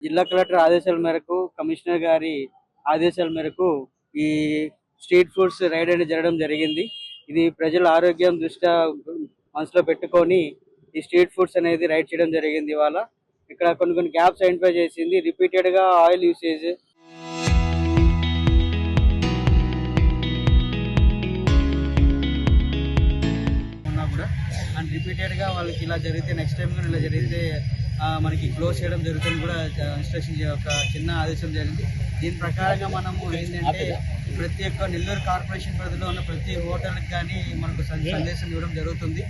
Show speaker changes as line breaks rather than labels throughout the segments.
జిల్లా కలెక్టర్ ఆదేశాల మేరకు, కమిషనర్ గారి ఆదేశాల మేరకు ఈ స్ట్రీట్ ఫుడ్స్ రైడ్ అనేది జరగడం జరిగింది. ఇది ప్రజల ఆరోగ్యం దృష్ట్యా మనసులో పెట్టుకొని ఈ స్ట్రీట్ ఫుడ్స్ అనేది రైడ్ చేయడం జరిగింది. ఇవాళ ఇక్కడ కొన్ని గ్యాప్స్ ఐడెంటిఫై చేసింది. రిపీటెడ్ గా ఆయిల్ యూసేజ్, అండ్ రిపీటెడ్ గా వాళ్ళకి ఇలా జరిగితే నెక్స్ట్ టైం కూడా ఇలా జరిగితే మనకి క్లోజ్ చేయడం జరుగుతుంది కూడా ఇన్స్ట్రక్షన్ ఒక చిన్న ఆదేశం జరిగింది. దీని ప్రకారంగా మనము ఏంటంటే ప్రతి ఒక్క నెల్లూరు కార్పొరేషన్ పరిధిలో ఉన్న ప్రతి హోటల్కి కానీ మనకు సందేశం ఇవ్వడం జరుగుతుంది.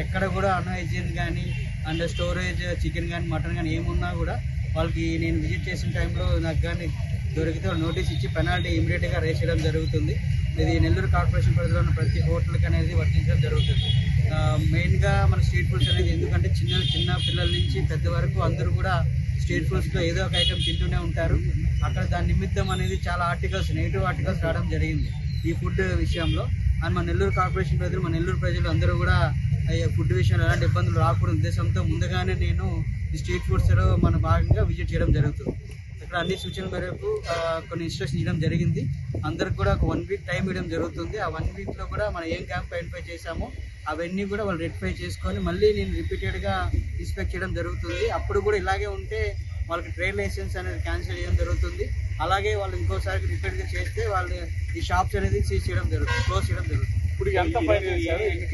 ఎక్కడ కూడా అన్హైజీన్ కానీ అండ్ స్టోరేజ్ చికెన్ కానీ మటన్ కానీ ఏమున్నా కూడా వాళ్ళకి నేను విజిట్ చేసిన టైంలో నాకు కానీ దొరికితే నోటీస్ ఇచ్చి పెనాల్టీ ఇమీడియట్గా రేస్ చేయడం జరుగుతుంది. ఇది నెల్లూరు కార్పొరేషన్ పరిధిలో ఉన్న ప్రతి హోటల్కి అనేది వర్తించడం జరుగుతుంది. మెయిన్గా మన స్ట్రీట్ ఫుడ్స్ అనేది ఎందుకంటే చిన్న పిల్లల నుంచి పెద్ద వరకు అందరూ కూడా స్ట్రీట్ ఫుడ్స్లో ఏదో ఒక ఐటెం తింటూనే ఉంటారు. అక్కడ దాని నిమిత్తం అనేది చాలా నెగిటివ్ ఆర్టికల్స్ రావడం జరిగింది ఈ ఫుడ్ విషయంలో. అండ్ మన నెల్లూరు కార్పొరేషన్ ప్రజలు, మన నెల్లూరు ప్రజలు అందరూ కూడా ఫుడ్ విషయంలో ఎలాంటి ఇబ్బందులు రాకూడదు ఉద్దేశంతో ముందుగానే నేను ఈ స్ట్రీట్ ఫుడ్స్లో మన భాగంగా విజిట్ చేయడం జరుగుతుంది. ఇక్కడ అన్ని సూచనల మేరకు కొన్ని ఇన్స్ట్రక్షన్ ఇవ్వడం జరిగింది. అందరికి కూడా ఒక 1 వీక్ టైం ఇవ్వడం జరుగుతుంది. ఆ 1 వీక్లో కూడా మనం ఏం క్యాంప్ ఐడెంటిఫై చేశామో అవన్నీ కూడా వాళ్ళు రెక్టిఫై చేసుకొని మళ్ళీ నేను రిపీటెడ్గా ఇన్స్పెక్ట్ చేయడం జరుగుతుంది. అప్పుడు కూడా ఇలాగే ఉంటే వాళ్ళకి ట్రేడ్ లైసెన్స్ అనేది క్యాన్సిల్ చేయడం జరుగుతుంది. అలాగే వాళ్ళు ఇంకోసారి రిపీట్గా చేస్తే వాళ్ళు ఈ షాప్స్ అనేది సీజ్ చేయడం జరుగుతుంది, క్లోజ్ చేయడం జరుగుతుంది.
ఇప్పుడు ఎంత ఫైన్ వేశారు, ఎన్ని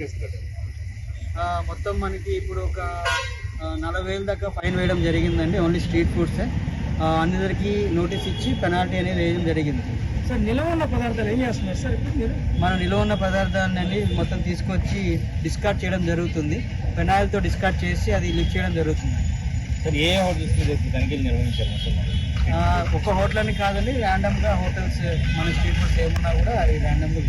కేసులు?
మొత్తం మనకి ఇప్పుడు ఒక 40,000 దాకా ఫైన్ వేయడం జరిగిందండి. ఓన్లీ స్ట్రీట్ ఫుడ్సే. అందరికీ నోటీస్ ఇచ్చి పెనాల్టీ అనేది వేయడం జరిగింది.
సార్, నిల్వ ఉన్న పదార్థాలు ఏం చేస్తున్నారు సార్? ఇప్పుడు మీరు
మన నిల్వ ఉన్న పదార్థాన్ని మొత్తం తీసుకొచ్చి డిస్కార్డ్ చేయడం జరుగుతుంది. పెనాల్తో డిస్కార్డ్ చేసి అది లిఫ్ట్ చేయడం జరుగుతుంది.
సార్, ఏ హోటల్స్ తనిఖీలు నిర్వహించారు?
ఒక హోటల్ అని కాదండి, ర్యాండమ్గా హోటల్స్ మన స్ట్రీట్ ఫుడ్స్ ఏమున్నా కూడా అది ర్యాండమ్గా